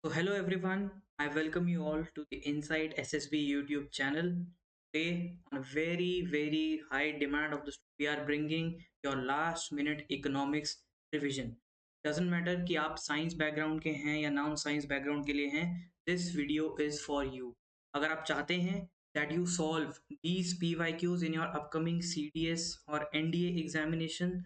So, hello everyone. I welcome you all to the Insight SSB YouTube channel. Today, on a very high demand of the we are bringing your last minute economics revision. Doesn't matter कि आप science background के हैं या non science background के लिए हैं. This video is for you. अगर आप चाहते हैं that you solve these PYQs in your upcoming CDS और NDA examination,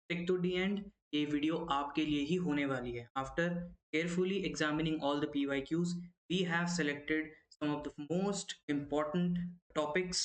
stick to the end. ये वीडियो आपके लिए ही होने वाली है. After carefully examining all the PYQs, we have selected some of the most important topics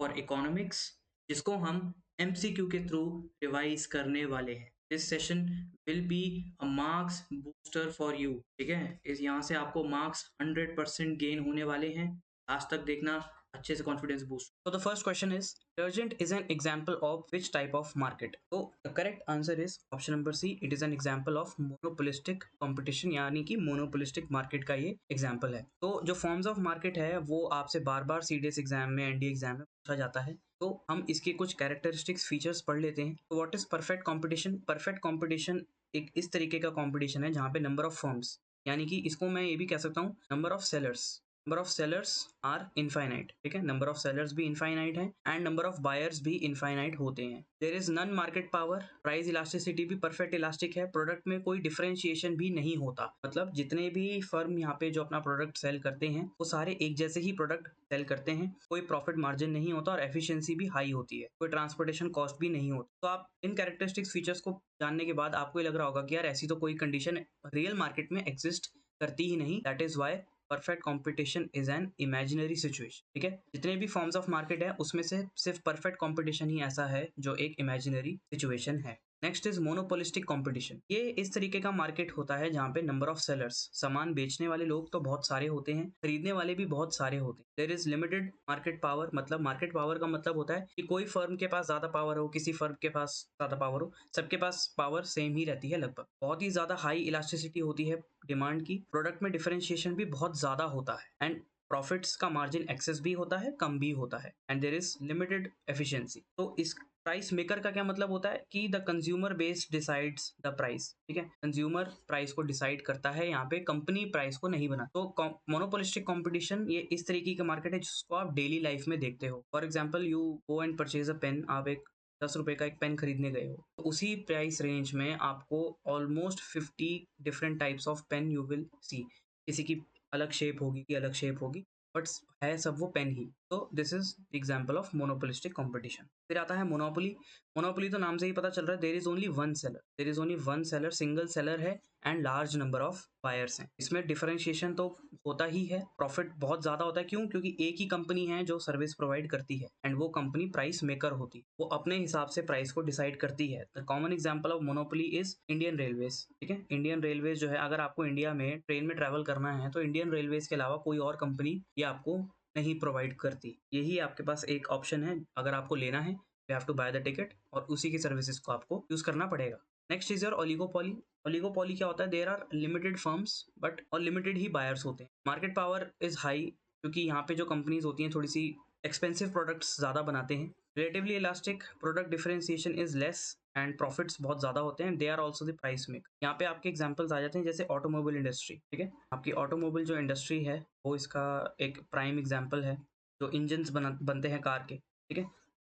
for economics जिसको हम MCQ के थ्रू रिवाइज करने वाले हैं. This session will be a marks booster for you. ठीक है, इस यहाँ से आपको मार्क्स 100% गेन होने वाले हैं. आज तक देखना, अच्छे से confidence boost. So the first question is, detergent is an example of which type of market? So the correct answer is option number C. It is an example of monopolistic competition, यानी कि monopolistic market का ये example है. तो जो forms of market है वो आपसे बार बार CDS एग्जाम में, NDA एग्जाम में पूछा जाता है. तो हम इसके कुछ कैरेक्टरिस्टिक्स फीचर्स पढ़ लेते हैं. तो what is perfect competition? Perfect competition एक इस तरीके का कंपटीशन है जहाँ पे नंबर ऑफ फर्म्स, यानी कि इसको मैं ये भी कह सकता हूँ number of sellers are infinite. ठीक है, नंबर ऑफ सेलर्स भी इनफाइनाइट है एंड नंबर ऑफ बायर्स भी इनफाइनाइट होते हैं. There is none market power. Price elasticity भी परफेक्ट इलास्टिक है. प्रोडक्ट में कोई डिफरेंशिएशन भी नहीं होता. मतलब जितने भी फर्म यहाँ पे जो अपना प्रोडक्ट सेल करते हैं वो सारे एक जैसे ही प्रोडक्ट सेल करते हैं. कोई प्रॉफिट मार्जिन नहीं होता और एफिशिएंसी भी हाई होती है. कोई ट्रांसपोर्टेशन कॉस्ट भी नहीं होती. तो आप इन कैरेक्टरिस्टिक्स फीचर्स को जानने के बाद आपको ये लग रहा होगा कि यार ऐसी तो कोई कंडीशन रियल मार्केट में एग्जिस्ट करती ही नहीं. That is why perfect competition is an imaginary situation. ठीक है, जितने भी फॉर्म्स ऑफ मार्केट है उसमें से सिर्फ परफेक्ट कंपटीशन ही ऐसा है जो एक इमेजिनरी सिचुएशन है. Next is monopolistic competition. ये इस तरीके का मार्केट होता है जहाँ पे नंबर ऑफ सेलर्स, सामान बेचने वाले लोग तो बहुत सारे होते हैं, खरीदने वाले भी बहुत सारे होते हैं. There is limited market power. मतलब मार्केट पावर का मतलब होता है कि कोई फर्म के पास ज्यादा पावर हो, किसी फर्म के पास ज्यादा पावर हो, सबके पास पावर सेम ही रहती है लगभग. बहुत ही ज्यादा हाई इलास्टिसिटी होती है डिमांड की. प्रोडक्ट में डिफरेंशिएशन भी बहुत ज्यादा होता है एंड प्रॉफिट्स का मार्जिन एक्सेस भी होता है, कम भी होता है and there is limited efficiency. तो इस प्राइस मेकर का क्या मतलब होता है कि the consumer base decides the price. ठीक है, कंज्यूमर प्राइस को डिसाइड करता है, यहाँ पे कंपनी प्राइस को नहीं बना. तो मोनोपोलिस्टिक कंपटीशन ये इस तरीके का मार्केट है जिसको आप डेली लाइफ में देखते हो. For example, you go and purchase a pen. आप एक 10 रुपए का एक पेन खरीदने गए हो, तो उसी प्राइस रेंज में आपको almost 50 different types of pen you will see. किसी की अलग शेप होगी, की अलग शेप होगी, बट है सब वो पेन ही. तो this is example of monopolistic competition. फिर आता है मोनोपोली. मोनोपोली तो नाम से ही पता चल रहा है, there is only one seller. There is only one seller, single seller है and large number of buyers हैं. इसमें डिफरेंशिएशन तो होता ही है, प्रॉफिट बहुत ज्यादा होता है. क्यों? क्योंकि एक ही कंपनी है जो सर्विस प्रोवाइड करती है एंड वो कंपनी प्राइस मेकर होती है. वो अपने हिसाब से प्राइस को डिसाइड करती है. The common example of monopoly is Indian railways. ठीक है, इंडियन रेलवेज जो है, अगर आपको इंडिया में ट्रेन में ट्रेवल करना है तो इंडियन रेलवेज के अलावा कोई और कंपनी ये आपको नहीं प्रोवाइड करती. यही आपके पास एक ऑप्शन है. अगर आपको लेना है, you have to buy the ticket और उसी की सर्विसेज को आपको यूज करना पड़ेगा. Next is your oligopoly. Oligopoly क्या होता है? There are limited firms but और लिमिटेड ही बायर्स होते हैं. मार्केट पावर इज हाई क्योंकि यहाँ पे जो कंपनीज होती हैं थोड़ी सी एक्सपेंसिव प्रोडक्ट्स ज्यादा बनाते हैं. Relatively elastic. Product differentiation is less and profits बहुत ज्यादा होते हैं. They are also the price make. यहाँ पे आपके एग्जांपल्स आ जाते हैं जैसे ऑटोमोबाइल इंडस्ट्री. ठीक है, आपकी ऑटोमोबाइल जो इंडस्ट्री है वो इसका एक प्राइम एग्जांपल है. जो इंजन्स बनते हैं कार के, ठीक है,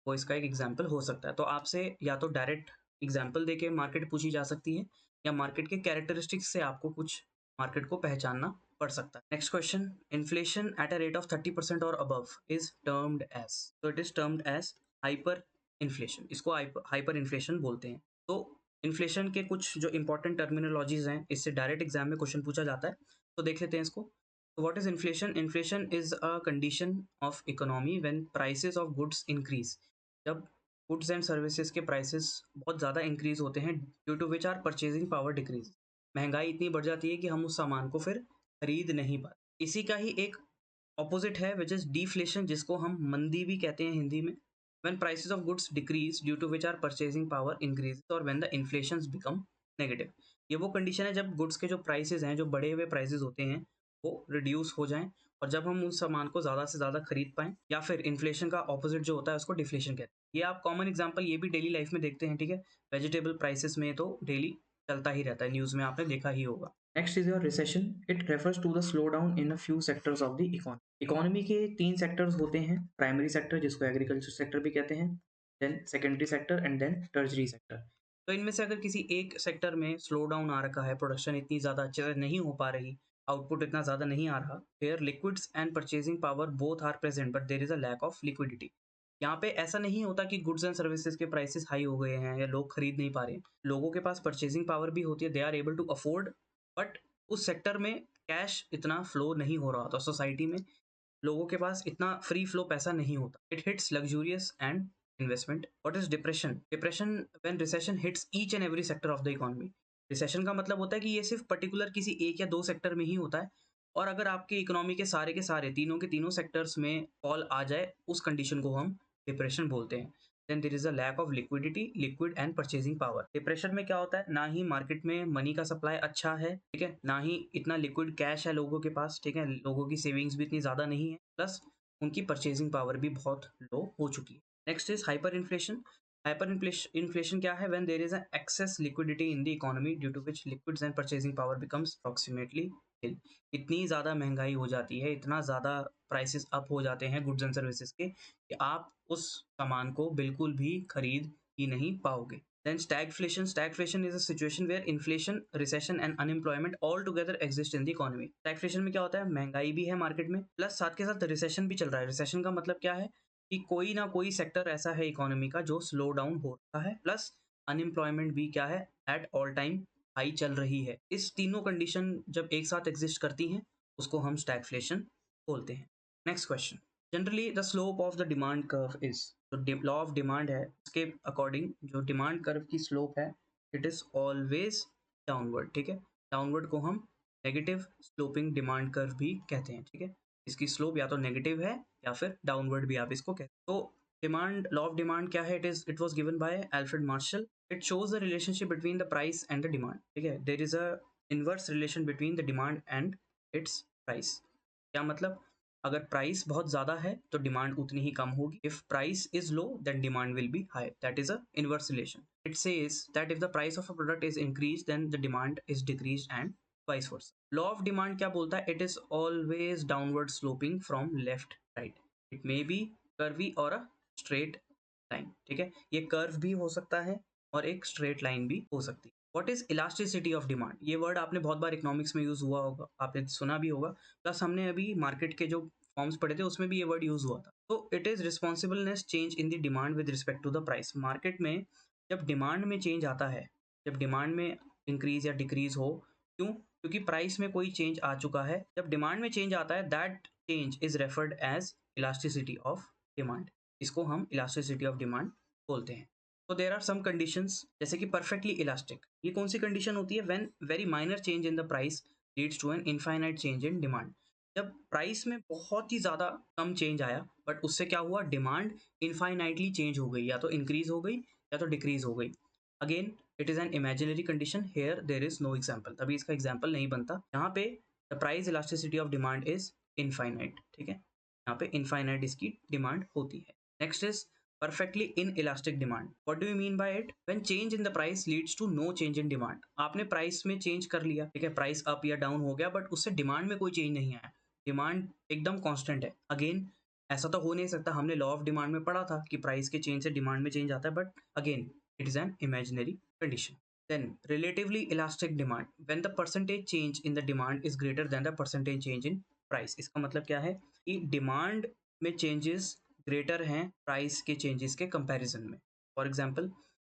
वो इसका एक एग्जांपल हो सकता है. तो आपसे या तो डायरेक्ट एग्जांपल देके मार्केट पूछी जा सकती है या मार्केट के कैरेक्टरिस्टिक्स से आपको कुछ मार्केट को पहचानना पड़ सकता है. Next question. Inflation at a rate of 30% और अबव इज टर्म्ड एज. तो it is termed as hyper inflation. इसको हाइपर इन्फ्लेशन बोलते हैं. तो इन्फ्लेशन के कुछ जो इंपॉर्टेंट टर्मिनोलॉजीज हैं, इससे डायरेक्ट एग्जाम में क्वेश्चन पूछा जाता है, तो देख लेते हैं इसको. So what is inflation? Inflation is a condition of economy when prices of goods increase. जब goods and services के prices बहुत ज़्यादा increase होते हैं due to which our purchasing power decrease. महंगाई इतनी बढ़ जाती है कि हम उस सामान को फिर खरीद नहीं पाते. इसी का ही एक opposite है which is deflation, जिसको हम मंदी भी कहते हैं हिंदी में. When prices of goods decrease due to which our purchasing power increases or when the inflations become negative. ये वो कंडीशन है जब गुड्स के जो प्राइसेस हैं, जो बढ़े हुए प्राइसेस होते हैं, वो रिड्यूस हो जाएं और जब हम उस सामान को ज़्यादा से ज़्यादा खरीद पाएं, या फिर इन्फ्लेशन का ऑपोजिट जो होता है उसको डिफ्लेशन कहते हैं. ये आप कॉमन एग्जांपल ये भी डेली लाइफ में देखते हैं. ठीक है, वेजिटेबल प्राइसेस में तो डेली चलता ही रहता है, न्यूज़ में आपने देखा ही होगा. Next is your recession. It refers to the slow down in a few sectors of the economy. Economy के तीन सेक्टर्स होते हैं, प्राइमरी सेक्टर जिसको एग्रीकल्चर सेक्टर भी कहते हैं, then secondary sector and then tertiary sector. तो इनमें से अगर किसी एक सेक्टर में स्लो डाउन आ रखा है, प्रोडक्शन इतनी ज़्यादा अच्छे से नहीं हो पा रही, आउटपुट इतना ज़्यादा नहीं आ रहा, फिर liquids and purchasing power both are present but there is a lack of liquidity. यहाँ पे ऐसा नहीं होता कि गुड्स एंड सर्विसेज के प्राइसेस हाई हो गए हैं या लोग खरीद नहीं पा रहे हैं। लोगों के पास परचेजिंग पावर भी होती है, they are able to afford, but उस सेक्टर में कैश इतना फ्लो नहीं हो रहा होता, सोसाइटी में लोगों के पास इतना फ्री फ्लो पैसा नहीं होता। It hits luxurious and investment. What is depression? Depression when recession hits each and every sector of the economy. Recession का मतलब होता है कि ये सिर्फ पर्टिकुलर किसी एक या दो सेक्टर में ही होता है, और अगर आपके इकोनॉमी के सारे तीनों के तीनों सेक्टर्स में फॉल आ जाए, उस कंडीशन को हम डिप्रेशन बोलते हैं। Then there is a lack of liquidity, liquid and purchasing power. Depression में क्या होता है, ना ही मार्केट में मनी का सप्लाई अच्छा है, ठीक है, ना ही इतना लिक्विड कैश है लोगों के पास, ठीक है, लोगों की सेविंग्स भी इतनी ज्यादा नहीं है, प्लस उनकी परचेजिंग पावर भी बहुत लो हो चुकी है। Next is hyper inflation. Hyper inflation क्या है? When there is an excess liquidity in the economy due to which liquids and purchasing power becomes approximately nil. इतनी ज़्यादा महंगाई हो जाती है, इतना ज़्यादा प्राइसेस अप हो जाते हैं गुड्स एंड सर्विसेज के, कि आप उस सामान को बिल्कुल भी खरीद ही नहीं पाओगे। Then stagflation. Stagflation is a situation where inflation, recession and unemployment all together exist in the economy. Stagflation में क्या होता है? महंगाई भी है मार्केट में, प्लस साथ के साथ रिसेशन भी चल रहा है। रिसेशन का मतलब क्या है कि कोई ना कोई सेक्टर ऐसा है इकोनॉमी का जो स्लो डाउन हो रहा है, प्लस अनएम्प्लॉयमेंट भी क्या है, एट ऑल टाइम हाई चल रही है। इस तीनों कंडीशन जब एक साथ एग्जिस्ट करती हैं, उसको हम स्टैगफ्लेशन बोलते हैं। Next question. Generally the slope of the demand curve is, जो लॉ ऑफ डिमांड है उसके अकॉर्डिंग जो डिमांड कर्व की स्लोप है, इट इज ऑलवेज डाउनवर्ड, ठीक है। डाउनवर्ड को हम नेगेटिव स्लोपिंग डिमांड कर्व भी कहते हैं, ठीक है। इसकी स्लोप या तो नेगेटिव है या फिर डाउनवर्ड भी आप इसको कहते हैं। तो डिमांड, लॉ ऑफ डिमांड क्या है? It was given by Alfred Marshall. It shows the relationship between the price and the demand, ठीक है। There is a inverse relation between the demand and its price. क्या मतलब? अगर price बहुत ज्यादा है तो डिमांड उतनी ही कम होगी। If price is low then demand will be high. That is a inverse relation. It says that if the price of a product is increase then the demand is decrease and vice versa. Law of demand क्या बोलता है? It is always downward sloping from left right. It may be curvy और a straight line, ठीक है। ये curve भी हो सकता है और एक स्ट्रेट लाइन भी हो सकती है। What is elasticity of demand? ये वर्ड आपने बहुत बार इकोनॉमिक्स में यूज हुआ होगा, आपने सुना भी होगा, प्लस हमने अभी मार्केट के जो फॉर्म्स पढ़े थे उसमें भी ये वर्ड यूज हुआ था। तो it is responsibleness change in the demand with respect to the price. Market में जब डिमांड में चेंज आता है, जब डिमांड में इंक्रीज या डिक्रीज हो, क्यों? क्योंकि प्राइस में कोई चेंज आ चुका है। जब डिमांड में चेंज आता है, that change is referred as elasticity of demand. इसको हम इलास्टिसिटी ऑफ डिमांड बोलते हैं। तो देर आर सम कंडीशंस, जैसे कि परफेक्टली इलास्टिक। ये कौन सी कंडीशन होती है? When very minor change in the price leads to an infinite change in demand. जब प्राइस में बहुत ही ज़्यादा कम चेंज आया, बट उससे क्या हुआ, डिमांड इनफाइनाइटली चेंज हो गई, या तो इंक्रीज हो गई या तो डिक्रीज हो गई। Again it is an imaginary condition, here there is know example. तभी इसका एग्जाम्पल नहीं बनता। यहाँ पे the price elasticity of demand is infinite, ठीक है। यहाँ पे इनफाइनाइट इसकी डिमांड होती है। Next is perfectly inelastic demand. What do you mean by it? When change in the price leads to no change in demand. आपने price में change कर लिया, ठीक है, प्राइस अप या डाउन हो गया, बट उससे डिमांड में कोई चेंज नहीं आया, डिमांड एकदम कांस्टेंट है। अगेन ऐसा तो हो नहीं सकता, हमने लॉ ऑफ डिमांड में पढ़ा था कि प्राइस के चेंज से डिमांड में चेंज आता है, but again it is an imaginary condition. Then relatively elastic demand, when the percentage change in the demand is greater than the percentage change in price. इसका मतलब क्या है कि डिमांड में चेंजेस ग्रेटर हैं प्राइस के चेंजेस के comparison में। For example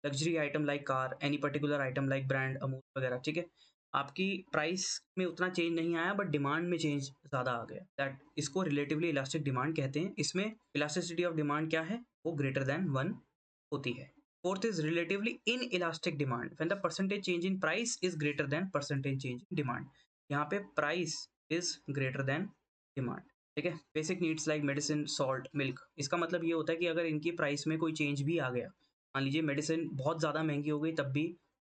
luxury item like car, any particular item like brand Amul वगैरह, ठीक है, आपकी प्राइस में उतना चेंज नहीं आया बट डिमांड में चेंज ज़्यादा आ गया, दैट इसको रिलेटिवली इलास्टिक डिमांड कहते हैं। इसमें इलास्टिसिटी ऑफ डिमांड क्या है, वो ग्रेटर देन 1 होती है। Fourth is relatively in elastic demand, when the percentage change in price is greater than percentage change in demand. यहाँ पे price is greater than demand, ठीक है। Basic needs like medicine, salt, milk, इसका मतलब ये होता है कि अगर इनकी प्राइस में कोई चेंज भी आ गया, मान लीजिए मेडिसिन बहुत ज़्यादा महंगी हो गई, तब भी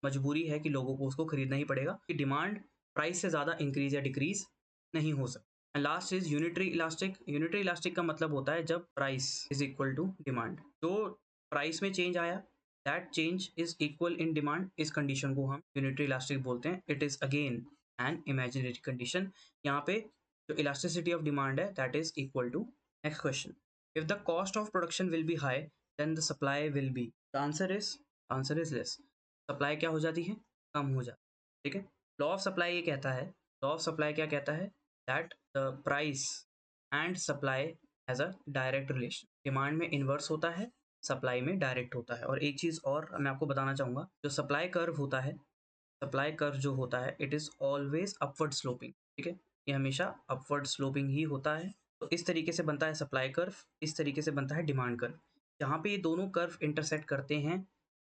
मजबूरी है कि लोगों को उसको खरीदना ही पड़ेगा, कि डिमांड प्राइस से ज़्यादा इंक्रीज या डिक्रीज नहीं हो सकती। And last is unitary elastic. Unitary elastic का मतलब होता है जब price is equal to demand, जो प्राइस में चेंज आया that change is equal in demand, इस कंडीशन को हम यूनिटरी इलास्टिक बोलते हैं। It is again an imaginary condition. यहाँ पे जो इलास्टिसिटी ऑफ डिमांड है that is equal to, next question, if the cost of production will be high then the supply will be, the answer is less. Supply क्या हो जाती है, कम हो जाती है, ठीक है। लॉ ऑफ सप्लाई ये कहता है, लॉ ऑफ सप्लाई क्या कहता है, that the price and supply has a direct relation. Demand में इन्वर्स होता है, सप्लाई में डायरेक्ट होता है। और एक चीज और मैं आपको बताना चाहूंगा, जो सप्लाई कर्व होता है, सप्लाई कर्व जो होता है it is always upward sloping, ठीक है, ये हमेशा अपवर्ड स्लोपिंग ही होता है। तो इस तरीके से बनता है सप्लाई कर्व, इस तरीके से बनता है डिमांड कर्व। जहाँ पे ये दोनों कर्व इंटरसेक्ट करते हैं,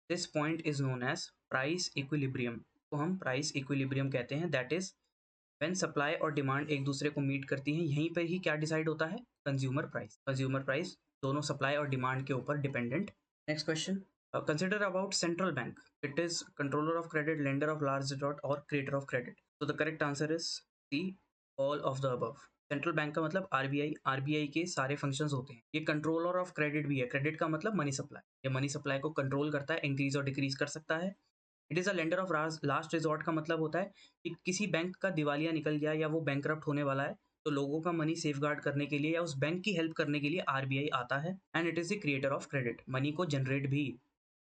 this point is known as price equilibrium, को हम प्राइस इक्विलिब्रियम कहते हैं। दैट इज व्हेन सप्लाई और डिमांड एक दूसरे को मीट करती हैं, यहीं पर ही क्या डिसाइड होता है, कंज्यूमर प्राइस। कंज्यूमर प्राइस दोनों सप्लाई और डिमांड के ऊपर dependent. Next question, consider about central bank. It is controller of credit, lender of large debt or creator of credit. So the correct answer is C, all of the above. Central bank का मतलब RBI, RBI के सारे functions होते हैं। ये controller of credit भी है, credit का मतलब मनी सप्लाई, ये मनी सप्लाई को कंट्रोल करता है, इंक्रीज और डिक्रीज कर सकता है। It is a lender of last resort का मतलब होता है कि किसी बैंक का दिवालिया निकल गया या वो बैंक होने वाला है, तो लोगों का मनी सेफ गार्ड करने के लिए या उस बैंक की हेल्प करने के लिए आरबीआई आता है। And it is the creator of credit, money को जनरेट भी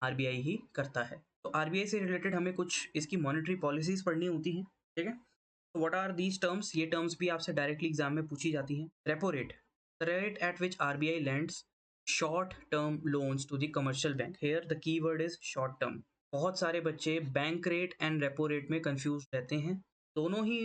आरबीआई ही करता है। तो आरबीआई से रिलेटेड हमें कुछ इसकी मॉनेटरी पॉलिसीज पढ़नी होती हैं, ठीक है। तो व्हाट आर दीज टर्म्स, ये टर्म्स भी आपसे डायरेक्टली एग्जाम में पूछी जाती हैं। Repo rate, the rate at which RBI lends short term loans to the commercial bank, here the keyword is short term. बहुत सारे बच्चे bank rate and repo rate में कंफ्यूज रहते हैं। दोनों ही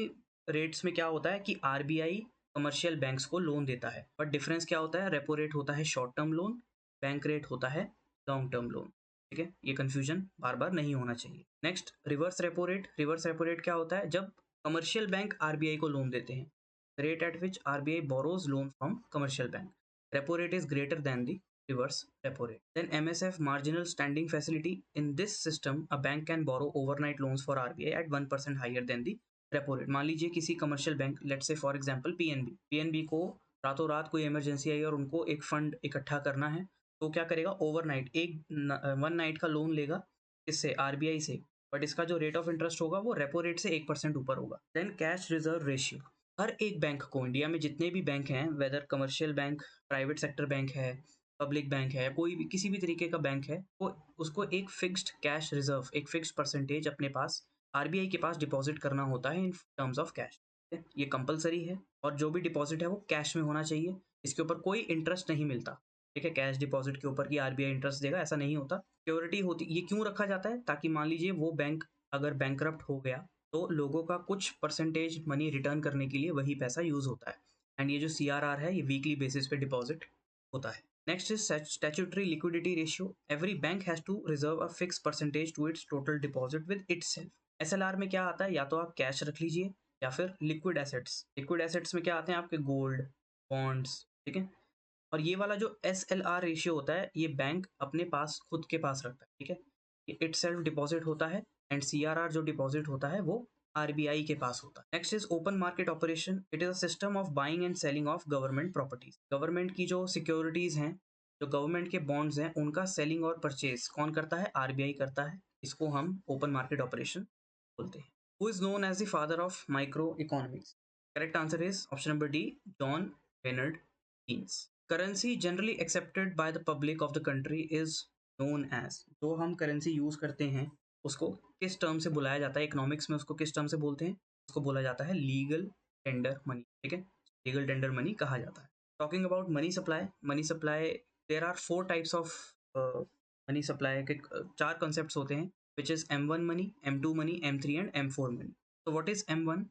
रेट्स में क्या होता है कि आरबीआई कमर्शियल बैंक्स को लोन देता है, बट डिफरेंस क्या होता है, रेपो रेट होता है short term loan, bank rate होता है लॉन्ग टर्म लोन, ठीक है। ये कंफ्यूजन बार बार नहीं होना चाहिए। Next, reverse repo rate. Reverse repo rate क्या होता है, जब कमर्शियल बैंक आरबीआई को लोन देते हैं, rate at which RBI borrows loan from commercial bank, repo rate is greater than the reverse repo rate. Then MSF, marginal standing facility. In this system, a bank can borrow overnight loans for RBI at 1% higher than the repo rate. मान लीजिए किसी commercial bank, let's say for example PNB को रातों रात कोई emergency आई और उनको एक फंड इकट्ठा करना है, तो क्या करेगा, ओवरनाइट एक वन नाइट का लोन लेगा, इससे आरबीआई से, बट इसका जो रेट ऑफ इंटरेस्ट होगा वो रेपो रेट से 1% ऊपर होगा। देन कैश रिजर्व रेशियो, हर एक बैंक को, इंडिया में जितने भी बैंक हैं, whether commercial bank, private sector bank है, पब्लिक बैंक है, कोई भी किसी भी तरीके का बैंक है, वो उसको एक फिक्स्ड कैश रिजर्व, एक फिक्स्ड परसेंटेज अपने पास आरबीआई के पास डिपॉजिट करना होता है इन टर्म्स ऑफ कैश। ये कंपलसरी है, और जो भी डिपॉजिट है वो कैश में होना चाहिए, इसके ऊपर कोई इंटरेस्ट नहीं मिलता, ठीक है। कैश डिपॉजिट के ऊपर कि आरबीआई इंटरेस्ट देगा, ऐसा नहीं होता। सिक्योरिटी होती, ये क्यों रखा जाता है, ताकि मान लीजिए वो बैंक अगर बैंकरप्ट हो गया तो लोगों का कुछ परसेंटेज मनी रिटर्न करने के लिए वही पैसा यूज होता है। एंड ये जो सीआरआर है ये वीकली बेसिस पे डिपॉजिट होता है। Next is statutory liquidity ratio. Every bank has to reserve a fixed percentage to its total deposit with itself. SLR में क्या आता है, या तो आप कैश रख लीजिए या फिर लिक्विड एसेट्स। लिक्विड एसेट्स में क्या आते हैं आपके, गोल्ड, बॉन्ड्स, ठीक है। और ये वाला जो SLR रेशियो होता है ये बैंक अपने पास, खुद के पास रखता है, ठीक है। ये इट सेल्फ डिपॉजिट होता है, एंड CRR जो डिपॉजिट होता है वो आरबीआई के पास होता है। Next is open market operation. It is a system of buying and selling of government properties. Government की जो सिक्योरिटीज हैं, जो गवर्नमेंट के बॉन्ड्स हैं, उनका सेलिंग और परचेज कौन करता है, आरबीआई करता है। इसको हम ओपन मार्केट ऑपरेशन बोलते हैं। Who is known as the father of micro economics? Correct answer is option number D, John Bernard Keynes. Currency generally accepted by the public of the country is known as, जो हम currency use करते हैं उसको किस term से बुलाया जाता है, इकोनॉमिक्स में उसको किस टर्म से बोलते हैं, उसको बोला जाता है लीगल टेंडर मनी, ठीक है। लीगल टेंडर मनी कहा जाता है। Talking about money supply, money supply, there are 4 types of money supply के, 4 कॉन्सेप्ट्स होते हैं, which is M1 money, M2 money, M3 and M4 money. तो what is M1?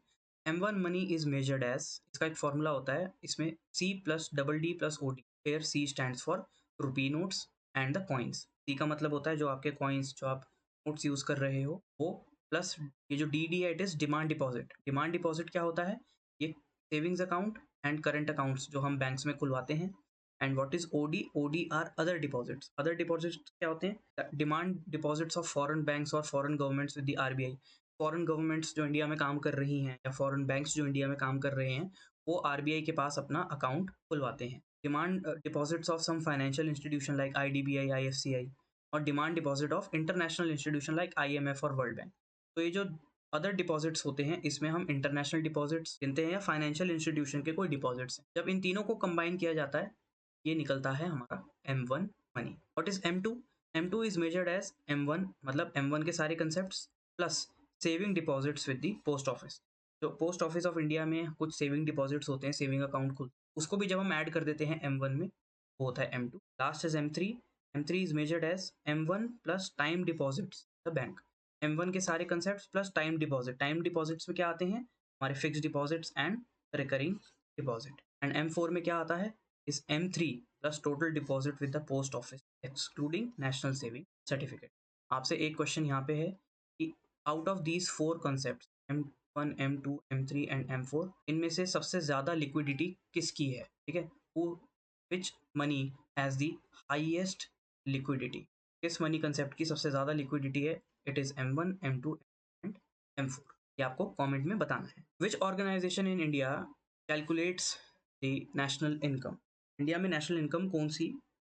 M1 money is measured as, इसका एक formula होता है, इसमें C plus double D plus O D, here C stands for rupee notes and the coins. C का मतलब होता है जो आपके कॉइन्स, जो आप नोट्स यूज कर रहे हो वो, प्लस ये जो डी है it is demand deposit. Demand deposit क्या होता है, ये savings account and current accounts जो हम बैंक्स में खुलवाते हैं। And what is OD? OD are other deposits. Other deposits क्या होते हैं, demand deposits of foreign banks और foreign governments with the RBI. Foreign governments जो इंडिया में काम कर रही हैं या फॉरेन बैंक्स जो इंडिया में काम कर रहे हैं, वो आरबीआई के पास अपना अकाउंट खुलवाते हैं। Demand deposits of some financial institution like IDBI, IFCI, और demand deposit of international institution like IMF और वर्ल्ड बैंक। तो ये जो अदर डिपॉजिट्स होते हैं, इसमें हम इंटरनेशनल डिपॉजिट्स गिनते हैं या फाइनेंशियल इंस्टीट्यूशन के कोई डिपॉजिट्स हैं। जब इन तीनों को कंबाइन किया जाता है, ये निकलता है हमारा M1 money. What is M2? M2 is measured as M1, मतलब M1 के सारे concepts plus saving deposits with the post office. जो पोस्ट ऑफिस ऑफ इंडिया में कुछ सेविंग डिपॉजिट्स होते हैं, सेविंग अकाउंट खुल, उसको भी जब हम ऐड कर देते हैं M1 में, वो होता है M2। Last is M3। M3 is measured as M1 plus time deposits the bank. M1 के सारे concept plus time deposit. Time deposits में क्या आते हैं? हमारे fix deposits and recurring deposit. And M4 में क्या आता है? इस M3 plus total deposit with the post office excluding national saving certificate. आपसे एक क्वेश्चन यहाँ पे है कि out of these four concept M1, M2, M3 and M4, इनमें से सबसे ज्यादा लिक्विडिटी किसकी है? ठीक है, which money has the highest liquidity? किस मनी कंसेप्ट की सबसे ज्यादा लिक्विडिटी है? It is M1, M2 and M4। ये आपको कमेंट में बताना है। Which organization in India calculates the national income? India में नेशनल इनकम कौन सी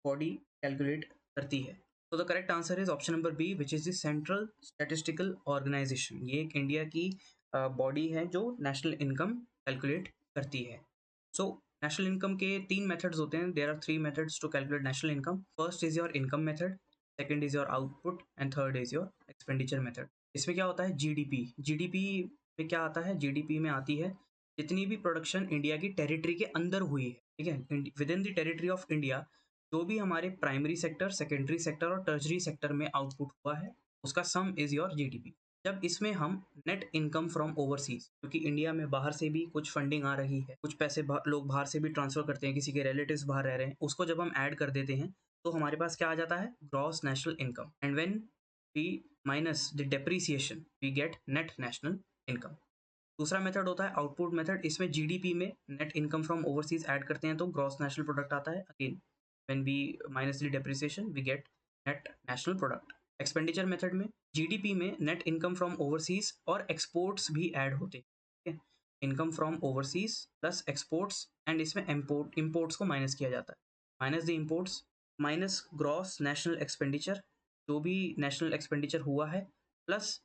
बॉडी कैलकुलेट करती है? तो the correct answer is option number B, which is the central statistical organization. ये एक इंडिया की बॉडी है जो नेशनल इनकम कैलकुलेट करती है। सो नेशनल इनकम के तीन मेथड्स होते हैं। There are three methods to calculate national income. First is your income method, second is your output and third is your expenditure method. इसमें क्या होता है? जीडीपी। जीडीपी में क्या आता है? जीडीपी में आती है जितनी भी प्रोडक्शन इंडिया की टेरिटरी के अंदर हुई है, ठीक है, with in the territory of India, जो भी हमारे प्राइमरी सेक्टर, सेकेंडरी सेक्टर और टर्जरी सेक्टर में आउटपुट हुआ है, उसका सम इज योर जीडीपी। जब इसमें हम नेट इनकम फ्रॉम ओवरसीज, क्योंकि इंडिया में बाहर से भी कुछ फंडिंग आ रही है, कुछ पैसे लोग बाहर से भी ट्रांसफर करते हैं, किसी के रिलेटिव्स बाहर रह रहे हैं, उसको जब हम ऐड कर देते हैं तो हमारे पास क्या आ जाता है? Gross national income. And when we minus the depreciation we get net national income. दूसरा मेथड होता है आउटपुट मेथड। इसमें जीडीपी में net income from overseas add करते हैं तो ग्रॉस नेशनल प्रोडक्ट आता है। Again when we minus the depreciation we get net national product. Expenditure method में जीडीपी में नेट इनकम फ्रॉम ओवरसीज और एक्सपोर्ट्स भी ऐड होते हैं, ठीक है, income from overseas plus exports, and इसमें इम्पोर्ट्स को माइनस किया जाता है। Minus the imports minus gross national expenditure, जो भी नेशनल एक्सपेंडिचर हुआ है, plus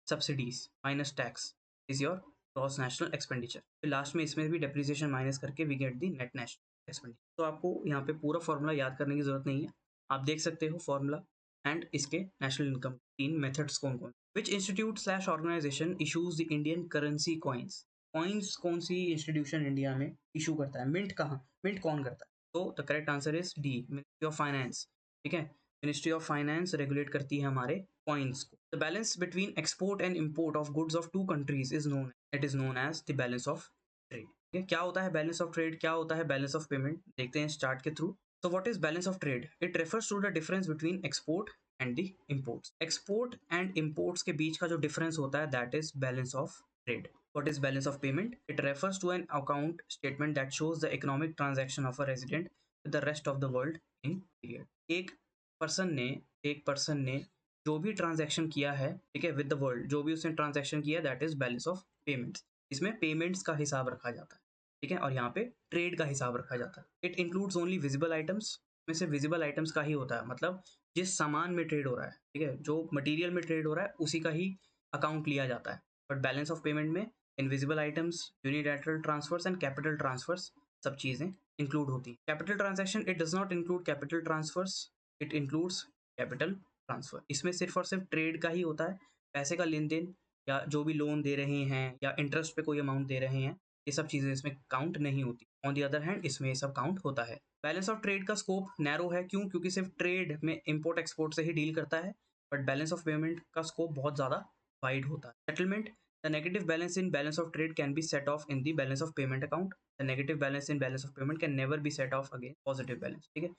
subsidies minus tax is your gross national expenditure. फिर लास्ट में इसमें भी डेप्रिसिएशन माइनस करके we get the net national expenditure. तो आपको यहाँ पे पूरा फॉर्मूला याद करने की जरूरत नहीं है, आप देख सकते हो फॉर्मूला एंड इसके नेशनल इनकम तीन मेथड्स कौन कौन। Which institute slash organisation issues the Indian currency coins? Coins कौन सी इंस्टीट्यूशन इंडिया में इशू करता है? मिंट कहाँ, मिंट कौन करता है? तो the correct answer is D, ministry of finance. ठीक है, मिनिस्ट्री ऑफ फाइनेंस रेगुलेट करती है हमारे कॉइन्स को। The balance between export and import of goods of two countries is known, it is known as the balance of trade. ठीक है, क्या होता है बैलेंस ऑफ ट्रेड, क्या होता है बैलेंस ऑफ पेमेंट? देखते हैं चार्ट के through. So what is balance of trade? It refers to the difference between export and the imports. Export and imports के बीच का जो difference होता है that is balance of trade. What is balance of payment? It refers to an account statement that shows the economic transaction of a resident with the rest of the world in period. एक person ने जो भी transaction किया है, ठीक है, with the world, जो भी उसने ट्रांजैक्शन किया that is balance of payments. इसमें पेमेंट्स का हिसाब रखा जाता है, ठीक है, और यहाँ पे ट्रेड का हिसाब रखा जाता है। It includes only visible items, में से विजिबल आइटम्स का ही होता है, मतलब जिस सामान में ट्रेड हो रहा है, ठीक है, जो मटेरियल में ट्रेड हो रहा है उसी का ही अकाउंट लिया जाता है। बट बैलेंस ऑफ पेमेंट में invisible items, unilateral transfers and capital transfers सब चीजें इंक्लूड होती है। Capital transaction it does not include capital transfers, it includes capital transfer. इसमें सिर्फ और सिर्फ ट्रेड का ही होता है, पैसे का लेन देन या जो भी लोन दे रहे हैं या इंटरेस्ट पे कोई अमाउंट दे रहे हैं, ये सब चीजें इसमें काउंट नहीं होती। ऑन दी अदर हैंड इसमें ये सब काउंट होता है। बैलेंस ऑफ ट्रेड का स्कोप नैरो है, क्यों? क्योंकि सिर्फ ट्रेड में इंपोर्ट एक्सपोर्ट से ही डील करता है। बट बैलेंस ऑफ पेमेंट का स्कोप बहुत ज्यादा वाइड होता है। Settlement, the negative balance in balance of trade can be set of in the balance of payment account. The negative balance in balance of payment can never be set of again positive balance. ठीक है,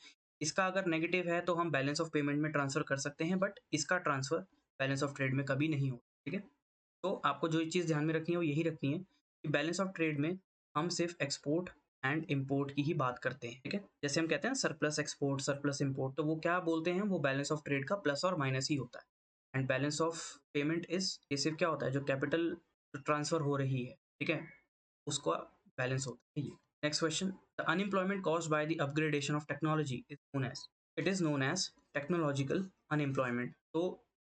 इसका अगर negative है तो हम balance of payment में transfer कर सकते हैं, बट इसका ट्रांसफर बैलेंस ऑफ ट्रेड में कभी नहीं होगा। ठीक है, तो आपको जो चीज़ ध्यान में रखनी है वो यही रखनी है कि बैलेंस ऑफ ट्रेड में हम सिर्फ एक्सपोर्ट एंड इंपोर्ट की ही बात करते हैं। ठीक है, जैसे हम कहते हैं सरप्लस एक्सपोर्ट, सरप्लस इंपोर्ट, तो वो क्या बोलते हैं? वो बैलेंस ऑफ ट्रेड का प्लस और माइनस ही होता है। And balance of payment is, ये सिर्फ क्या होता है? जो कैपिटल ट्रांसफर हो रही है, ठीक है, उसका बैलेंस होता है ये। Next question, the unemployment caused by the upgradation of technology is known as, it is known as technological unemployment. तो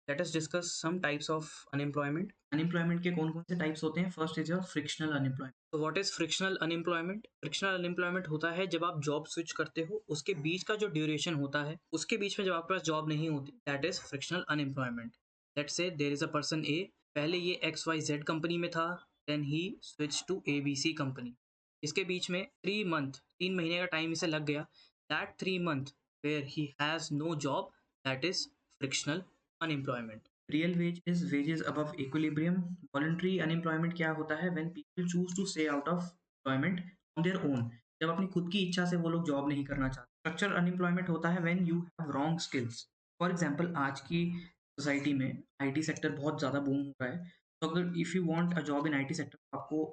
let us discuss some types of unemployment. Unemployment के कौन कौन से टाइप्स होते हैं? First is your frictional unemployment. तो what is frictional unemployment? Frictional unemployment होता है जब आप जॉब स्विच करते हो, उसके बीच का जो ड्यूरेशन होता है, उसके बीच में जब आपके पास जॉब नहीं होती, that is frictional unemployment. Let's say there is a person A, पहले ये एक्स वाई जेड कंपनी में था, then he switch to ABC company. इसके बीच में 3 मंथ, 3 महीने का टाइम इसे लग गया। That 3 month where he has no job, that is frictional unemployment. Real wage is wages above equilibrium. Voluntary unemployment क्या होता है? When people choose to stay out of employment on their own, जब अपनी खुद की इच्छा से वो लोग जॉब नहीं करना चाहते। स्ट्रक्चरल अनएम्प्लॉयमेंट होता है when you have wrong skills. For example, आज की सोसाइटी में आईटी सेक्टर बहुत ज़्यादा बूम हो रहा है, तो अगर if you want a job in IT sector, आपको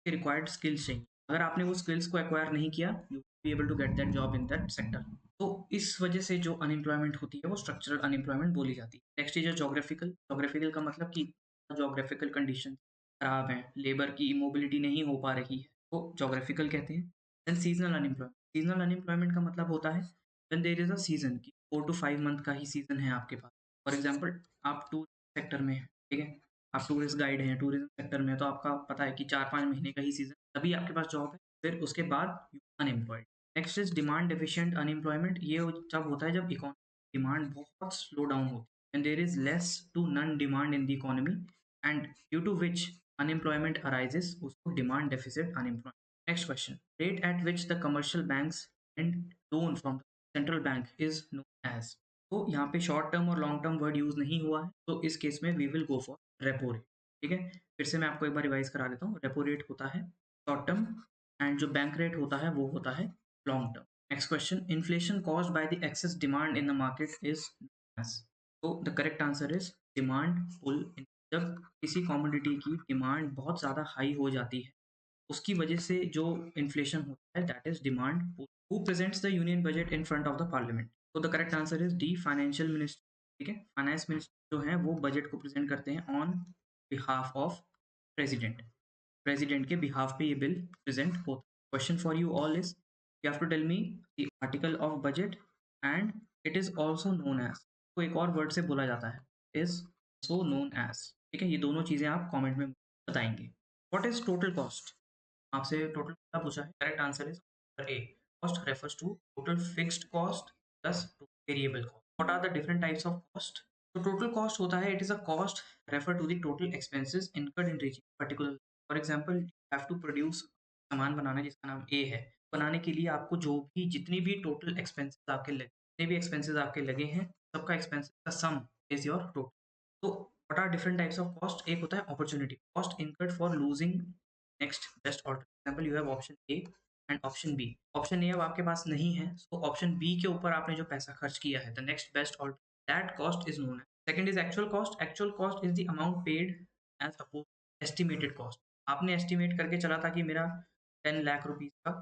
रिक्वायर्ड स्किल्स चाहिए। अगर आपने वो स्किल्स को एक्वायर नहीं किया, you be able to get that job in that sector. तो इस वजह से जो अनएम्प्लॉयमेंट होती है वो स्ट्रक्चरल अनएम्प्लॉयमेंट बोली जाती है। Next is geographical. जोग्राफिकल का मतलब कि जोग्राफिकल कंडीशन खराब है, लेबर की मोबिलिटी नहीं हो पा रही है, तो जोग्राफिकल कहते हैं। Then seasonal unemployment. Seasonal unemployment का मतलब होता है when there is a season, की 4 to 5 मंथ का ही सीजन है आपके पास। फॉर एग्जाम्पल, आप टूरिस्ट सेक्टर में हैं, ठीक है, आप टूरिस्ट गाइड हैं टूरिज्म सेक्टर में, तो आपका पता है कि 4-5 महीने का ही सीजन, तभी आपके पास जॉब है, फिर उसके बाद you unemployed. Next is demand deficient unemployment. ये जब होता है जब इकोनॉमी डिमांड बहुत स्लो डाउन होती है, and there is less to none demand in the economy, and due to which unemployment arises, उसको demand deficit unemployment. Next question, rate at which the commercial banks and loan from central bank is known as. तो यहाँ पे short term और long term word use नहीं हुआ है, तो इस केस में we will go for repo rate. ठीक है, फिर से मैं आपको एक बार रिवाइज करा देता हूँ। रेपो रेट होता है शॉर्ट टर्म, एंड जो बैंक रेट होता है वो होता है long term. Next question, inflation caused by the excess demand in the market is as. तो the correct answer is demand pull. जब किसी कॉमोडिटी की डिमांड बहुत ज़्यादा हाई हो जाती है, उसकी वजह से जो इन्फ्लेशन होता है, that is demand pull. Who presents the union budget in front of the parliament? तो the correct answer is D, financial minister. ठीक है, फाइनेंस मिनिस्टर जो है वो बजट को प्रेजेंट करते हैं on behalf of president. President के बिहाफ पे ये बिल प्रेजेंट होता है। Question for you all is, you have to tell me the article of budget and it is also known as. को एक और वर्ड से बोला जाता है, इज सो नोन एज। ठीक है, ये दोनों चीजें आप कमेंट में बताएंगे। What is total cost? आपसे टोटल कितना पूछा है? Correct answer is A. Cost refers to total fixed cost plus variable cost. What are the different types of cost? तो टोटल कॉस्ट होता है, it is a cost refer to the total expenses incurred in reaching particular. For example, you have to produce सामान बनाना है जिसका नाम ए है। बनाने के लिए आपको जो भी जितनी भी टोटल एक्सपेंसेस आपके लगे, जितने भी एक्सपेंसेस आपके लगे हैं, सबका एक्सपेंसेस का सम इज योर टोटल। तो what are different types of cost? एक होता है opportunity cost incurred for losing next best alter. Example, you have option A and option B. Option A अब आपके पास नहीं है, तो ऑप्शन बी के ऊपर आपने जो पैसा खर्च किया है, the next best alter, that cost is known as. Second is actual cost. Actual cost is the amount paid as oppose estimated cost. आपने एस्टिमेट करके चला था कि मेरा 10 लाख रुपीज का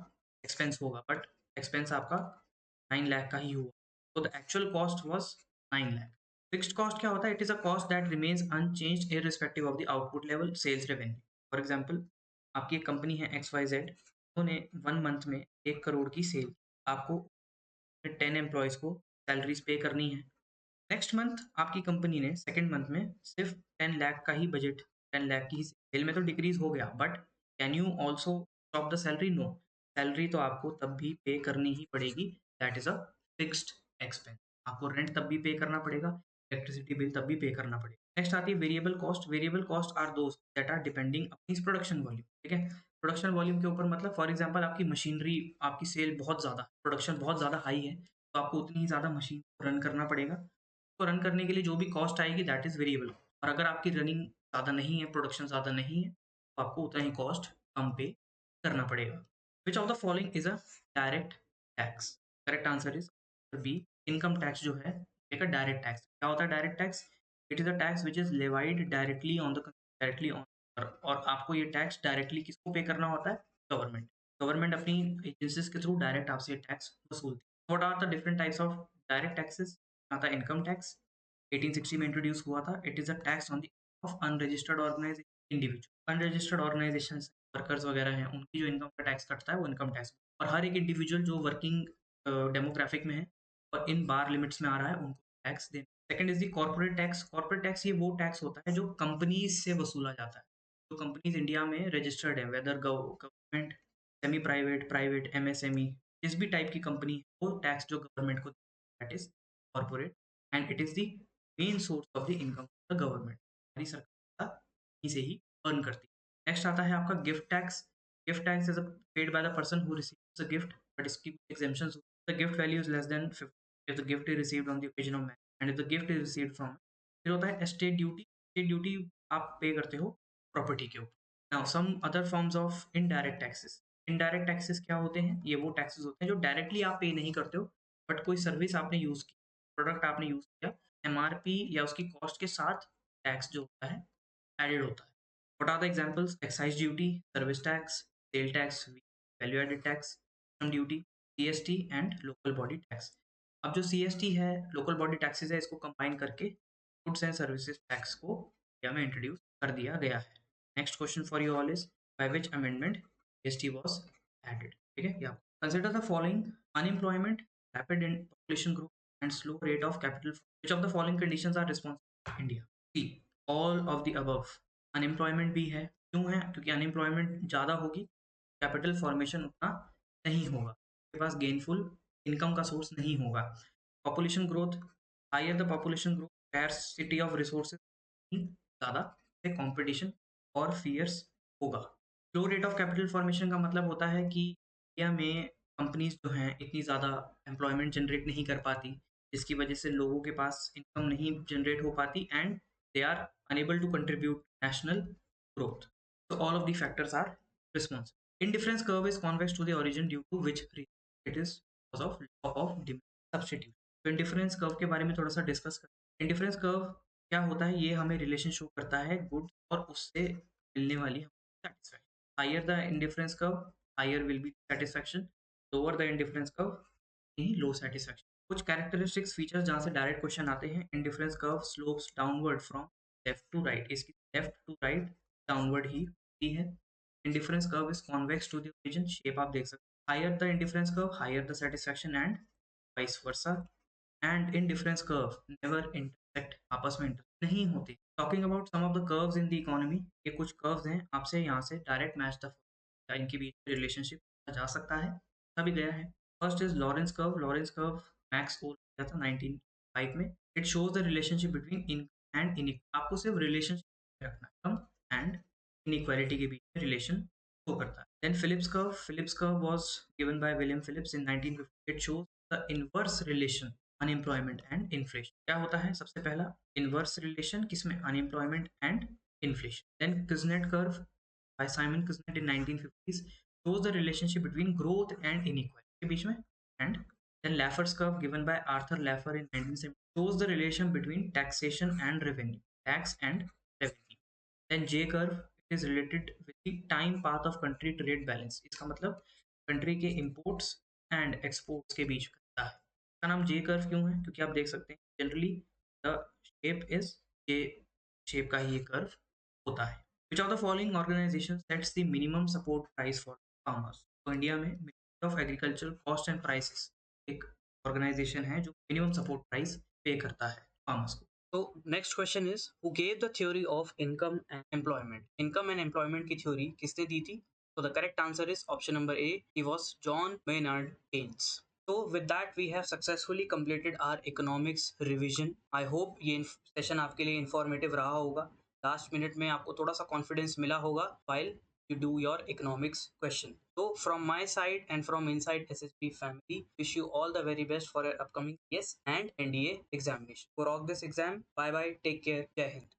एक्सपेंस होगा, बट एक्सपेंस आपका 9 लाख का ही हुआ, तो the actual cost was 9 lakh. Fixed cost क्या होता है? It is a cost that remains unchanged irrespective of the output level sales revenue. For example, आपकी एक कंपनी है एक्स वाई जेड, उन्होंने 1 मंथ में 1 करोड़ की सेल, आपको 10 एम्प्लॉयज़ को सैलरीज पे करनी है। नेक्स्ट मंथ आपकी कंपनी ने सेकंड मंथ में सिर्फ 10 लाख का ही बजट, 10 लाख की सेल में तो डिक्रीज हो गया, but can you also stop the salary? No, salary तो आपको तब भी पे करनी ही पड़ेगी, that is a fixed expense. आपको रेंट तब भी पे करना पड़ेगा, इलेक्ट्रिसिटी बिल तब भी पे करना पड़ेगा। नेक्स्ट आती है variable cost. Variable cost are those that are depending अपनी प्रोडक्शन वॉल्यूम। ठीक है, प्रोडक्शन वॉल्यूम के ऊपर मतलब, फॉर एग्जांपल, आपकी मशीनरी, आपकी सेल बहुत ज़्यादा, प्रोडक्शन बहुत ज़्यादा हाई है, तो आपको उतनी ही ज़्यादा मशीन रन करना पड़ेगा। तो रन करने के लिए जो भी कॉस्ट आएगी, दैट इज वेरिएबल। और अगर आपकी रनिंग ज़्यादा नहीं है, प्रोडक्शन ज़्यादा नहीं है, तो आपको उतना ही कॉस्ट कम पे करना पड़ेगा। Which of the following is a direct tax? Correct answer is B, income tax जो है एक डायरेक्ट टैक्स। क्या होता है direct tax? It is a tax which is levied directly on the, directly on, और आपको ये टैक्स डायरेक्टली किसको पे करना होता है? गवर्नमेंट। गवर्नमेंट अपनी एजेंसीज के थ्रू डायरेक्ट आपसे टैक्स वसूलती है। What are the different types of direct taxes? आता है इनकम टैक्स, 1860 में इंट्रोड्यूस हुआ था। It is a tax on the of unregistered organisation individual. Unregistered organisation workers वगैरह हैं, उनकी जो इनकम का टैक्स कटता है वो इनकम टैक्स। और हर एक इंडिविजुअल जो वर्किंग डेमोग्राफिक में है और इन बार लिमिट्स में आ रहा है, उनको टैक्स देना। Second is the corporate tax. Corporate tax ये वो टैक्स होता है जो कंपनीज से वसूला जाता है। जो कंपनीज इंडिया में रजिस्टर्ड है, whether government, semi private, private, MSME, जिस भी टाइप की कंपनी है, वो टैक्स जो गवर्नमेंट को, that is corporate, and it is the main source of the income of the government. हमारी सरकार इसे ही अर्न करती है। नेक्स्ट आता है आपका gift tax. Gift tax is paid by the person who receives a gift, but इसकी exemptions. The gift value is less than 50 if the gift is received on the occasion of marriage and if the gift is received from, फिर होता है estate duty. Estate duty आप पे करते हो property के ऊपर। Now some other forms of indirect taxes. Indirect taxes क्या होते हैं? ये वो टैक्सेस होते हैं जो डायरेक्टली आप पे नहीं करते हो, बट कोई सर्विस आपने यूज की, प्रोडक्ट आपने यूज किया, एमआरपी या उसकी कॉस्ट के साथ टैक्स जो होता है एडेड होता है। What are the examples? Excise duty, service tax, sale tax, value added tax, custom duty, CST and local body tax। अब जो CST है, local body taxes है, इसको कंबाइन करके गुड्स एंड सर्विसेज टैक्स को इंडिया में इंट्रोड्यूस कर दिया गया है। Next question for you all is by which amendment GST was added. ठीक है, या consider the following: unemployment, rapid population growth and slow rate of capital. Which of the following conditions are responsible India? C all of the above. Unemployment भी है, क्यों है? क्योंकि unemployment ज़्यादा होगी, कैपिटल फॉर्मेशन उतना नहीं होगा, आपके पास गेनफुल इनकम का सोर्स नहीं होगा। Population growth, higher the population growth, scarcity of resources ज़्यादा, कंपटीशन और फियर्स होगा। Slow rate of capital formation का मतलब होता है कि इंडिया में कंपनीज जो हैं इतनी ज़्यादा एम्प्लॉयमेंट जनरेट नहीं कर पाती, जिसकी वजह से लोगों के पास इनकम नहीं जनरेट हो पाती, and they are unable to contribute national growth. So all of the factors are responsible. Indifference curve is convex to the origin due to which reason? It is because of law of demand substitute. तो indifference curve के बारे में थोड़ा सा discuss करें। Indifference curve क्या होता है? ये हमें रिलेशन शो करता है गुड्स और उससे मिलने वाली satisfaction. Higher the indifference curve, higher will be satisfaction, lower the indifference curve, low satisfaction. कुछ कैरेक्टरिस्टिक्स फीचर्स जहाँ से डायरेक्ट क्वेश्चन आते हैं: indifference curve slopes downward from left to right, इसकी लेफ्ट टू राइट डाउनवर्ड ही होती है। Indifference curve is convex to the origin, shape आप देख सकते हैं। Higher the indifference curve, higher the satisfaction, and vice versa. And indifference curve never intersect, आपस में इंटरसेक्ट नहीं होते। Talking about some of the curves in the economy, ये कुछ कर्व्स हैं, आपसे यहाँ से डायरेक्ट मैच द इनके बीच में रिलेशनशिप जा सकता है, अभी गया है। First is Lorenz curve. Lorenz curve Max ओर गया था 1905 में। It shows the relationship between income and inequality. आपको सिर्फ रिलेशनशिप रखना, इनकम एंड इनइक्वालिटी के बीच में रिलेशन शो करता है। Then Phillips curve. Phillips curve was given by William Phillips in 1950। It shows the inverse relation unemployment and inflation. क्या होता है? सबसे पहला इनवर्स रिलेशन किसमें? Unemployment and inflation. Then Kuznets curve by Simon Kuznets in 1950s shows the relationship between growth and inequality के बीच में, and then Laffer's curve given by Arthur Laffer in 1970 shows the relation between taxation and revenue, tax and revenue. Then J curve is related with the time path of country trade balance। इसका मतलब country के imports and exports के बीच का है। इसका नाम J curve क्यों है? क्योंकि आप देख सकते हैं generally the shape is J shape का ही ये कर्व होता है। Which of the following organizations sets the minimum support price for farmers? तो इंडिया में ministry of agriculture cost and prices एक ऑर्गेनाइजेशन है जो मिनिमम सपोर्ट प्राइस पे करता है फार्मर्स को। तो next question is who gave the theory of income and employment? Income and employment की थ्योरी किसने दी थी? तो the correct answer is option number A, he was John Maynard Keynes. So with that we have successfully completed our economics revision. I hope ये session आपके लिए informative रहा होगा। लास्ट मिनट में आपको थोड़ा सा कॉन्फिडेंस मिला होगा while you do your economics question. So from my side and from inside SSB family, wish you all the very best for your upcoming CS and NDA examination. For all this exam, bye bye, take care, Jai Hind.